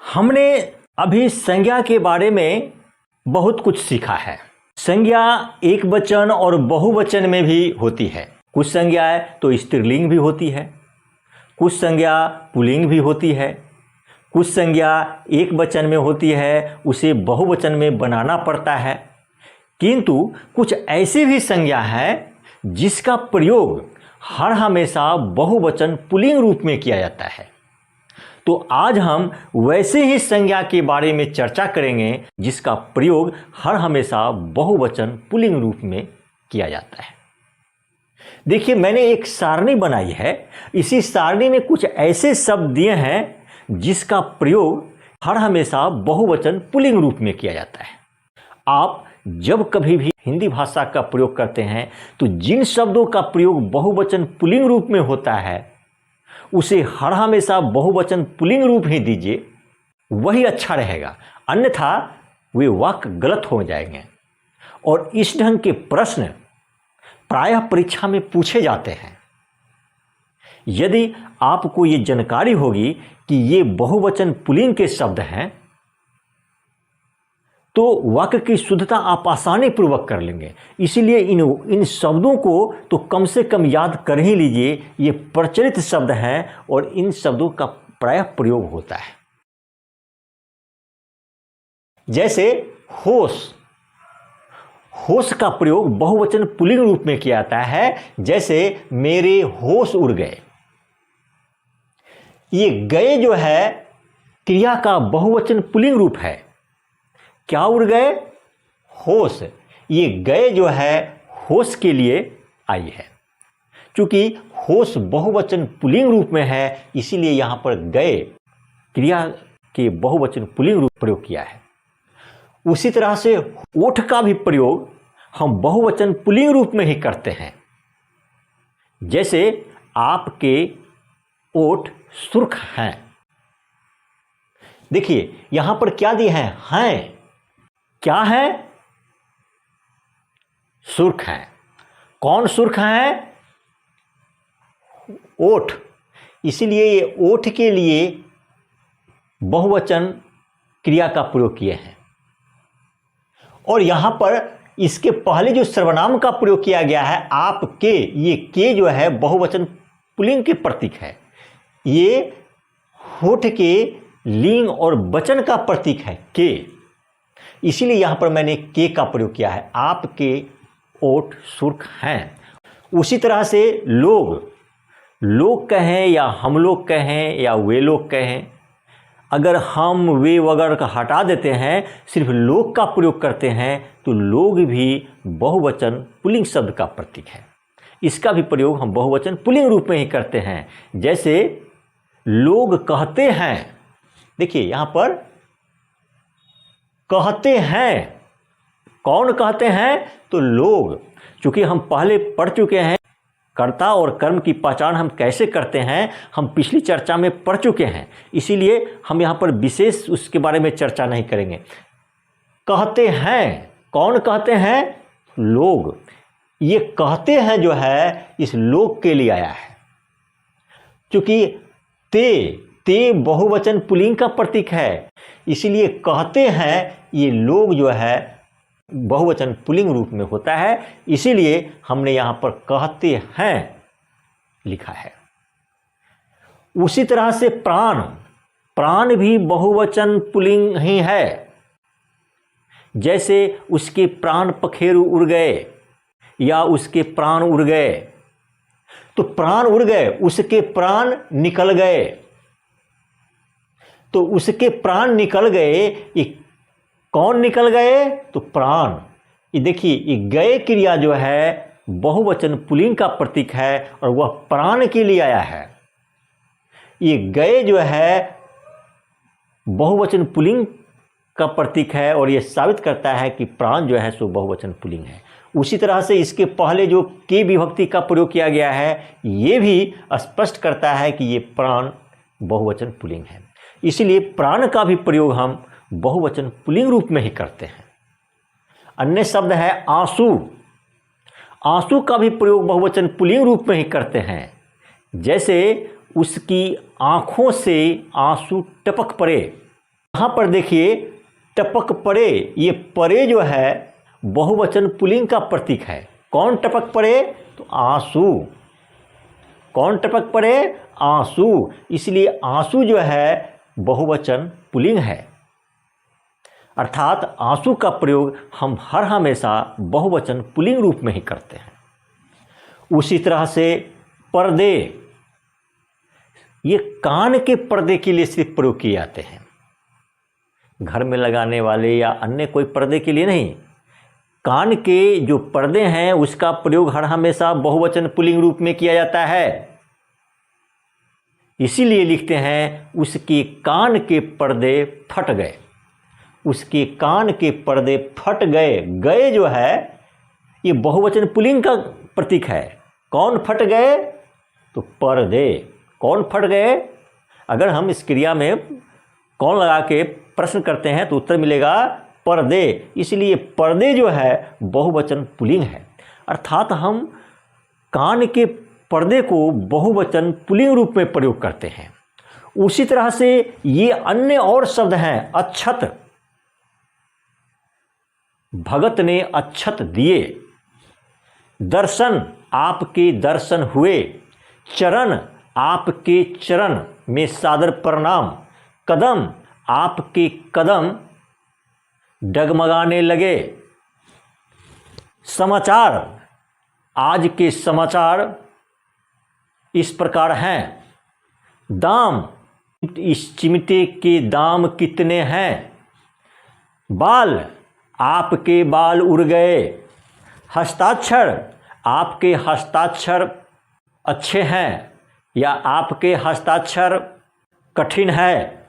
हमने अभी संज्ञा के बारे में बहुत कुछ सीखा है। संज्ञा एक वचन और बहुवचन में भी होती है। कुछ संज्ञाएं तो स्त्रीलिंग भी होती है, कुछ संज्ञा पुल्लिंग भी होती है, कुछ संज्ञा एक वचन में होती है, उसे बहुवचन में बनाना पड़ता है। किंतु कुछ ऐसी भी संज्ञा है जिसका प्रयोग हर हमेशा बहुवचन पुल्लिंग रूप में किया जाता है। तो आज हम वैसे ही संज्ञा के बारे में चर्चा करेंगे जिसका प्रयोग हर हमेशा बहुवचन पुल्लिंग रूप में किया जाता है। देखिए, मैंने एक सारणी बनाई है। इसी सारणी में कुछ ऐसे शब्द दिए हैं जिसका प्रयोग हर हमेशा बहुवचन पुल्लिंग रूप में किया जाता है। आप जब कभी भी हिंदी भाषा का प्रयोग करते हैं तो जिन शब्दों का प्रयोग बहुवचन पुल्लिंग रूप में होता है उसे हर हमेशा बहुवचन पुल्लिंग रूप ही दीजिए, वही अच्छा रहेगा। अन्यथा वे वाक्य गलत हो जाएंगे। और इस ढंग के प्रश्न प्रायः परीक्षा में पूछे जाते हैं। यदि आपको ये जानकारी होगी कि ये बहुवचन पुल्लिंग के शब्द हैं तो वाक्य की शुद्धता आप आसानी पूर्वक कर लेंगे। इसीलिए इन शब्दों को तो कम से कम याद कर ही लीजिए। ये प्रचलित शब्द हैं और इन शब्दों का प्रायः प्रयोग होता है। जैसे होश, होश का प्रयोग बहुवचन पुल्लिंग रूप में किया जाता है। जैसे मेरे होश उड़ गए। ये गए जो है क्रिया का बहुवचन पुल्लिंग रूप है। क्या उड़ गए? होश। ये गए जो है होश के लिए आई है। क्योंकि होश बहुवचन पुल्लिंग रूप में है, इसीलिए यहां पर गए क्रिया के बहुवचन पुल्लिंग रूप प्रयोग किया है। उसी तरह से ओठ का भी प्रयोग हम बहुवचन पुल्लिंग रूप में ही करते हैं। जैसे आपके ओठ सुर्ख हैं। देखिए यहां पर क्या दिए हैं? क्या है? सुर्ख है। कौन सुर्ख है? ओठ। इसीलिए ये ओठ के लिए बहुवचन क्रिया का प्रयोग किए हैं। और यहां पर इसके पहले जो सर्वनाम का प्रयोग किया गया है आपके, ये के जो है बहुवचन पुल्लिंग के प्रतीक है। ये होठ के लिंग और वचन का प्रतीक है के, इसीलिए यहां पर मैंने के का प्रयोग किया है। आपके ओठ सुर्ख हैं। उसी तरह से लोग कहें या हम लोग कहें या वे लोग कहें, अगर हम वे वगैरह का हटा देते हैं, सिर्फ लोग का प्रयोग करते हैं तो लोग भी बहुवचन पुल्लिंग शब्द का प्रतीक है। इसका भी प्रयोग हम बहुवचन पुल्लिंग रूप में ही करते हैं। जैसे लोग कहते हैं। देखिए यहां पर कहते हैं। कौन कहते हैं? तो लोग। चूंकि हम पहले पढ़ चुके हैं कर्ता और कर्म की पहचान हम कैसे करते हैं, हम पिछली चर्चा में पढ़ चुके हैं, इसीलिए हम यहाँ पर विशेष उसके बारे में चर्चा नहीं करेंगे। कहते हैं। कौन कहते हैं? लोग। ये कहते हैं जो है इस लोग के लिए आया है। क्योंकि ते बहुवचन पुल्लिंग का प्रतीक है, इसीलिए कहते हैं ये लोग जो है बहुवचन पुल्लिंग रूप में होता है। इसीलिए हमने यहां पर कहते हैं लिखा है। उसी तरह से प्राण भी बहुवचन पुल्लिंग ही है। जैसे उसके प्राण पखेरु उड़ गए या उसके प्राण उड़ गए। तो प्राण उड़ गए, उसके प्राण निकल गए। तो उसके प्राण निकल गए, ये कौन निकल गए? तो प्राण। ये देखिए ये गए क्रिया जो है बहुवचन पुल्लिंग का प्रतीक है और वह प्राण के लिए आया है। ये गए जो है बहुवचन पुल्लिंग का प्रतीक है और यह साबित करता है कि प्राण जो है सो बहुवचन पुल्लिंग है। उसी तरह से इसके पहले जो के विभक्ति का प्रयोग किया गया है ये भी स्पष्ट करता है कि ये प्राण बहुवचन पुल्लिंग है। इसीलिए प्राण का भी प्रयोग हम बहुवचन पुल्लिंग रूप में ही करते हैं। अन्य शब्द है आंसू। आंसू का भी प्रयोग बहुवचन पुल्लिंग रूप में ही करते हैं। जैसे उसकी आंखों से आंसू टपक पड़े, यहाँ पर देखिए टपक पड़े, ये पड़े जो है बहुवचन पुल्लिंग का प्रतीक है। कौन टपक पड़े? तो आंसू। कौन टपक पड़े? आंसू। इसलिए आंसू जो है बहुवचन पुल्लिंग है। अर्थात आंसू का प्रयोग हम हर हमेशा बहुवचन पुल्लिंग रूप में ही करते हैं। उसी तरह से पर्दे, ये कान के पर्दे के लिए सिर्फ प्रयोग किए जाते हैं, घर में लगाने वाले या अन्य कोई पर्दे के लिए नहीं। कान के जो पर्दे हैं उसका प्रयोग हर हमेशा बहुवचन पुल्लिंग रूप में किया जाता है। इसीलिए लिखते हैं उसके कान के पर्दे फट गए। उसके कान के पर्दे फट गए। गए जो है ये बहुवचन पुल्लिंग का प्रतीक है। कौन फट गए? तो पर्दे। कौन फट गए? अगर हम इस क्रिया में कौन लगा के प्रश्न करते हैं तो उत्तर मिलेगा पर्दे। इसलिए पर्दे जो है बहुवचन पुल्लिंग है। अर्थात हम कान के पर्दे को बहुवचन पुल्लिंग रूप में प्रयोग करते हैं। उसी तरह से ये अन्य और शब्द हैं। अक्षत, भगत ने अक्षत दिए। दर्शन, आपके दर्शन हुए। चरण, आपके चरण में सादर प्रणाम। कदम, आपके कदम डगमगाने लगे। समाचार, आज के समाचार इस प्रकार हैं। दाम, इस चिमटे के दाम कितने हैं। बाल, आपके बाल उड़ गए। हस्ताक्षर, आपके हस्ताक्षर अच्छे हैं या आपके हस्ताक्षर कठिन है।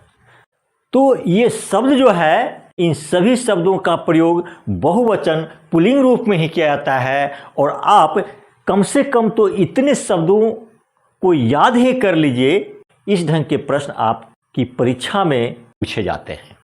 तो ये शब्द जो है, इन सभी शब्दों का प्रयोग बहुवचन पुल्लिंग रूप में ही किया जाता है। और आप कम से कम तो इतने शब्दों को याद ही कर लीजिए। इस ढंग के प्रश्न आपकी परीक्षा में पूछे जाते हैं।